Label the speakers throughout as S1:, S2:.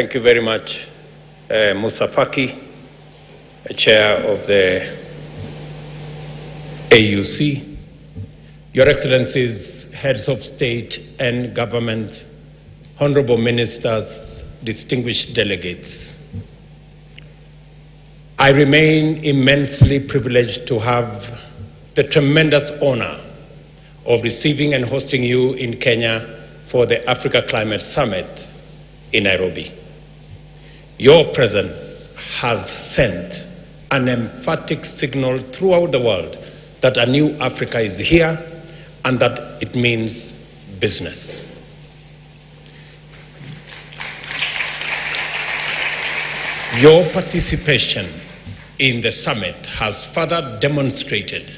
S1: Thank you very much, Musa Faki, Chair of the AUC, Your Excellencies, Heads of State and Government, Honorable Ministers, distinguished delegates. I remain immensely privileged to have the tremendous honor of receiving and hosting you in Kenya for the Africa Climate Summit in Nairobi. Your presence has sent an emphatic signal throughout the world that a new Africa is here and that it means business. Your participation in the summit has further demonstrated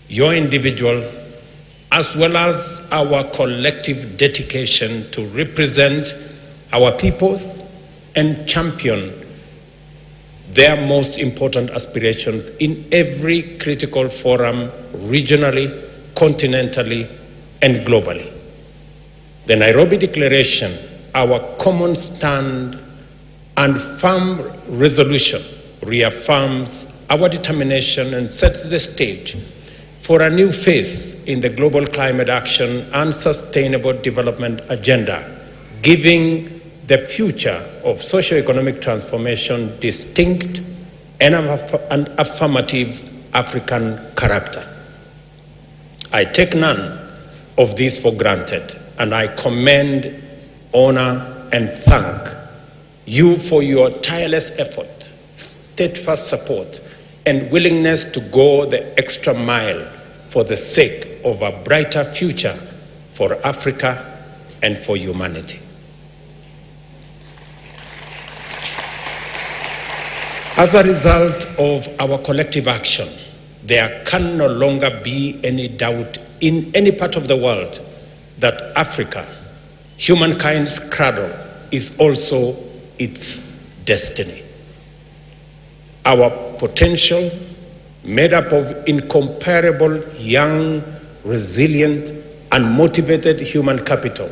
S1: your individual as well as our collective dedication to represent our peoples and champion their most important aspirations in every critical forum, regionally, continentally, and globally. The Nairobi Declaration, our common stand and firm resolution, reaffirms our determination and sets the stage for a new phase in the global climate action and sustainable development agenda, giving the future of socio-economic transformation distinct and affirmative African character. I take none of these for granted, and I commend, honor, and thank you for your tireless effort, steadfast support, and willingness to go the extra mile for the sake of a brighter future for Africa and for humanity. As a result of our collective action, there can no longer be any doubt in any part of the world that Africa, humankind's cradle, is also its destiny. Our potential, made up of incomparable young, resilient, and motivated human capital,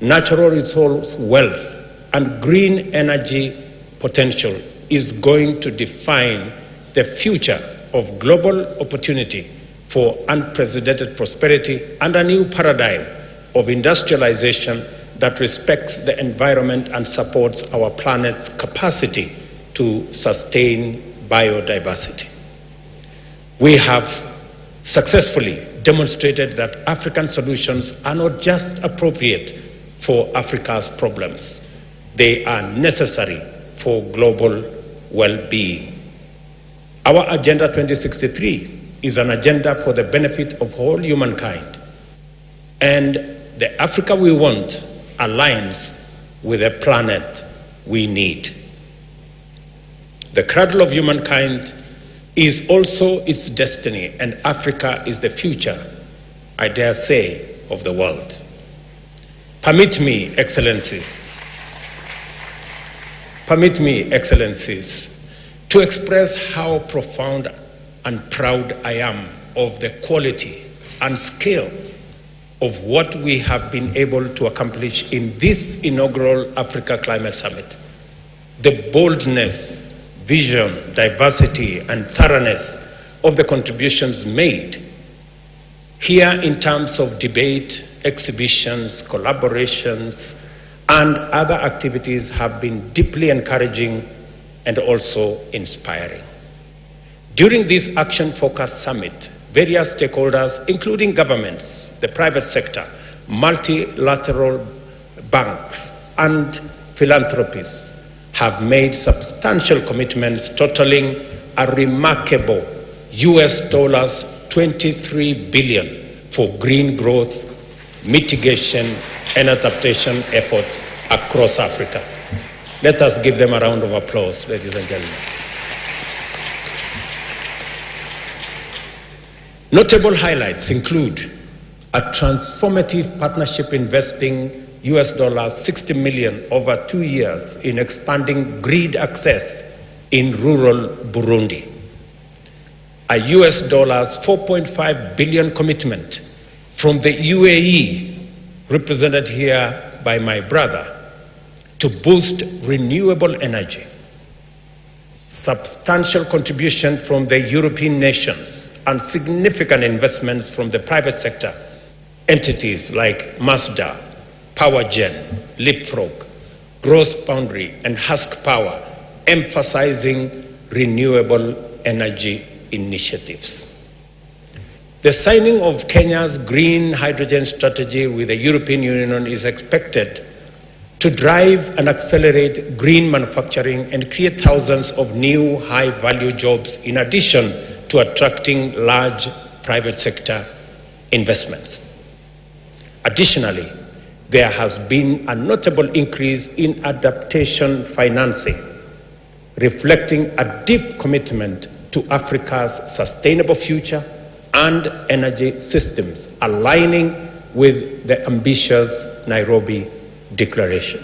S1: natural resource wealth, and green energy potential, is going to define the future of global opportunity for unprecedented prosperity and a new paradigm of industrialization that respects the environment and supports our planet's capacity to sustain biodiversity. We have successfully demonstrated that African solutions are not just appropriate for Africa's problems, they are necessary for global well-being. Our Agenda 2063 is an agenda for the benefit of all humankind, and the Africa we want aligns with the planet we need. The cradle of humankind is also its destiny, and Africa is the future, I dare say, of the world. Permit me, Excellencies, to express how profound and proud I am of the quality and scale of what we have been able to accomplish in this inaugural Africa Climate Summit. The boldness, vision, diversity, and thoroughness of the contributions made here in terms of debate, exhibitions, collaborations, and other activities have been deeply encouraging and also inspiring. During this action-focused summit, various stakeholders, including governments, the private sector, multilateral banks, and philanthropists, have made substantial commitments totaling a remarkable US $23 billion for green growth, mitigation, and adaptation efforts across Africa. Let us give them a round of applause, ladies and gentlemen. Notable highlights include a transformative partnership investing US $60 million over 2 years in expanding grid access in rural Burundi. A US $4.5 billion commitment from the UAE, represented here by my brother, to boost renewable energy, substantial contribution from the European nations, and significant investments from the private sector, entities like Mazda, PowerGen, Leapfrog, Gross Boundary, and Husk Power, emphasizing renewable energy initiatives. The signing of Kenya's green hydrogen strategy with the European Union is expected to drive and accelerate green manufacturing and create thousands of new high-value jobs in addition to attracting large private sector investments. Additionally, there has been a notable increase in adaptation financing, reflecting a deep commitment to Africa's sustainable future and energy systems, aligning with the ambitious Nairobi Declaration.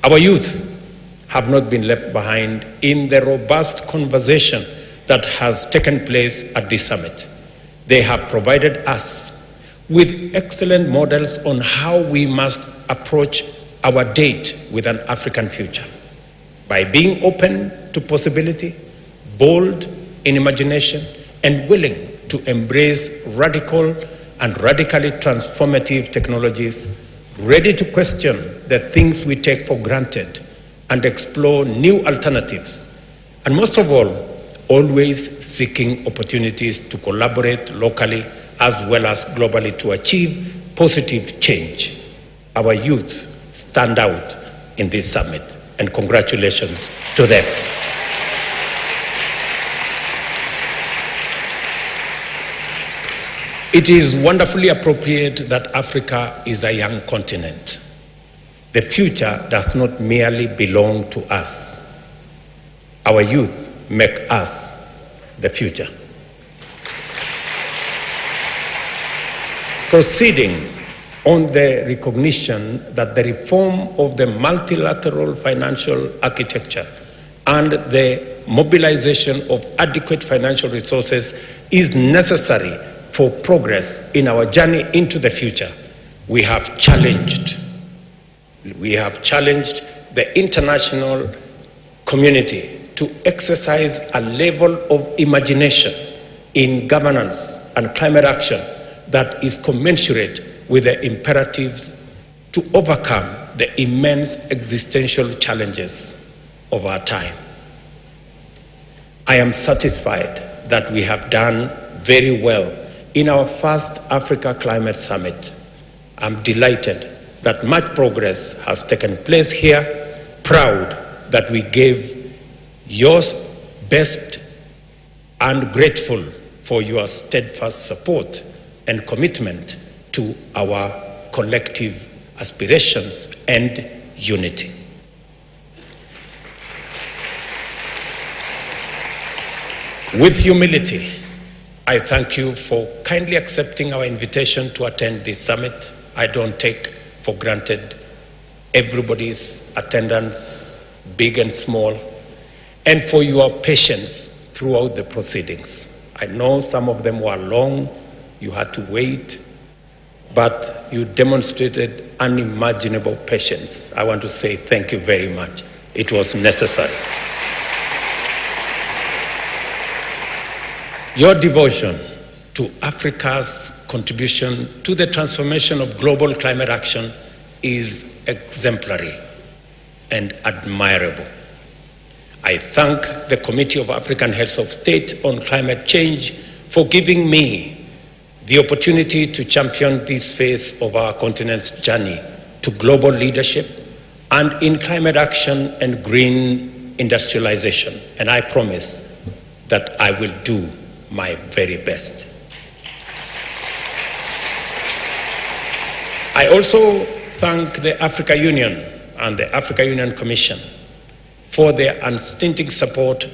S1: Our youth have not been left behind in the robust conversation that has taken place at this summit. They have provided us with excellent models on how we must approach our date with an African future, by being open to possibility, bold in imagination, and willing to embrace radical and radically transformative technologies, ready to question the things we take for granted and explore new alternatives, and most of all, always seeking opportunities to collaborate locally as well as globally to achieve positive change. Our youth stand out in this summit, and congratulations to them. It is wonderfully appropriate that Africa is a young continent. The future does not merely belong to us. Our youth make us the future. Proceeding on the recognition that the reform of the multilateral financial architecture and the mobilization of adequate financial resources is necessary for progress in our journey into the future, we have challenged the international community to exercise a level of imagination in governance and climate action that is commensurate with the imperatives to overcome the immense existential challenges of our time. I am satisfied that we have done very well in our first Africa Climate Summit. I'm delighted that much progress has taken place here, proud that we gave yours best, and grateful for your steadfast support and commitment to our collective aspirations and unity. With humility, I thank you for kindly accepting our invitation to attend this summit. I don't take for granted everybody's attendance, big and small, and for your patience throughout the proceedings. I know some of them were long, you had to wait, but you demonstrated unimaginable patience. I want to say thank you very much. It was necessary. Your devotion to Africa's contribution to the transformation of global climate action is exemplary and admirable. I thank the Committee of African Heads of State on Climate Change for giving me the opportunity to champion this phase of our continent's journey to global leadership and in climate action and green industrialization. And I promise that I will do my very best. I also thank the Africa Union and the Africa Union Commission for their unstinting support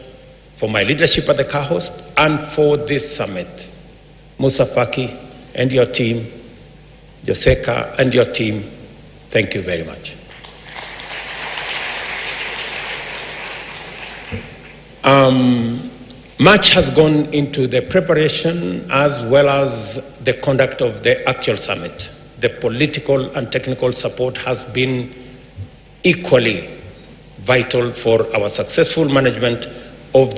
S1: for my leadership at the CAHOS and for this summit. Musa Faki and your team, Joseka and your team, thank you very much. Much has gone into the preparation as well as the conduct of the actual summit. The political and technical support has been equally vital for our successful management of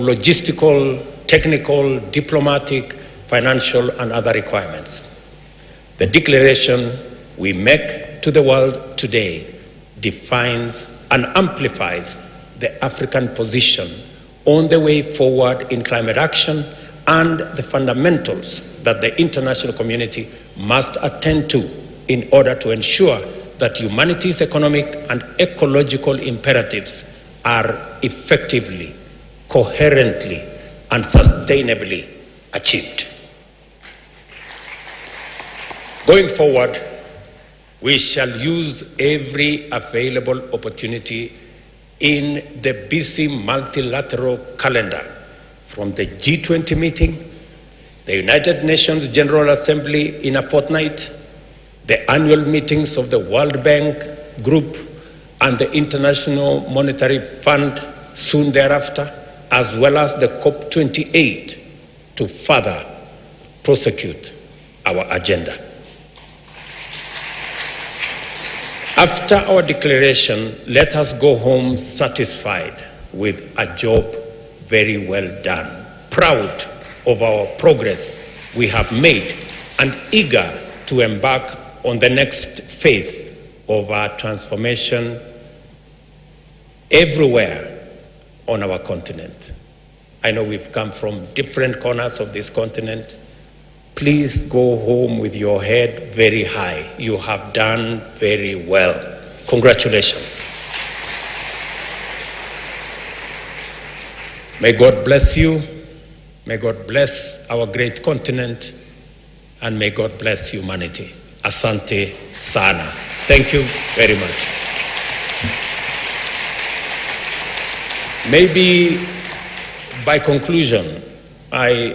S1: logistical, technical, diplomatic, financial, and other requirements. The declaration we make to the world today defines and amplifies the African position on the way forward in climate action and the fundamentals that the international community must attend to in order to ensure that humanity's economic and ecological imperatives are effectively, coherently, and sustainably achieved. Going forward, we shall use every available opportunity in the busy multilateral calendar, from the G20 meeting, the United Nations General Assembly in a fortnight, the annual meetings of the World Bank Group and the International Monetary Fund soon thereafter, as well as the COP28, to further prosecute our agenda. After our declaration, let us go home satisfied with a job very well done, proud of our progress we have made, and eager to embark on the next phase of our transformation everywhere on our continent. I know we've come from different corners of this continent. Please go home with your head very high. You have done very well. Congratulations. May God bless you. May God bless our great continent. And may God bless humanity. Asante sana. Thank you very much. Maybe by conclusion, I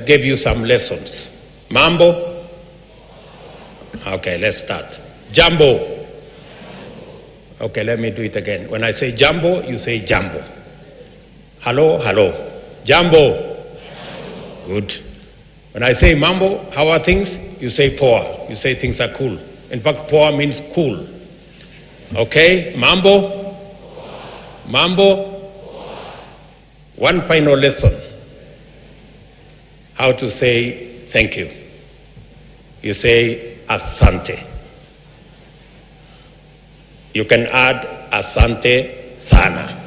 S1: gave you some lessons. Mambo? Okay, let's start. Jambo? Okay, let me do it again. When I say jambo, you say jambo. Hello, hello. Jambo? Good. When I say mambo, how are things? You say poa. You say things are cool. In fact, poa means cool. Okay, mambo? Mambo? One final lesson. How to say thank you. You say asante. You can add asante sana.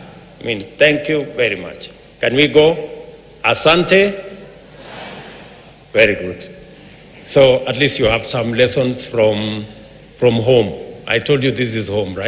S1: Means thank you very much. Can we go? Asante? Very good. So at least you have some lessons from home. I told you this is home, right?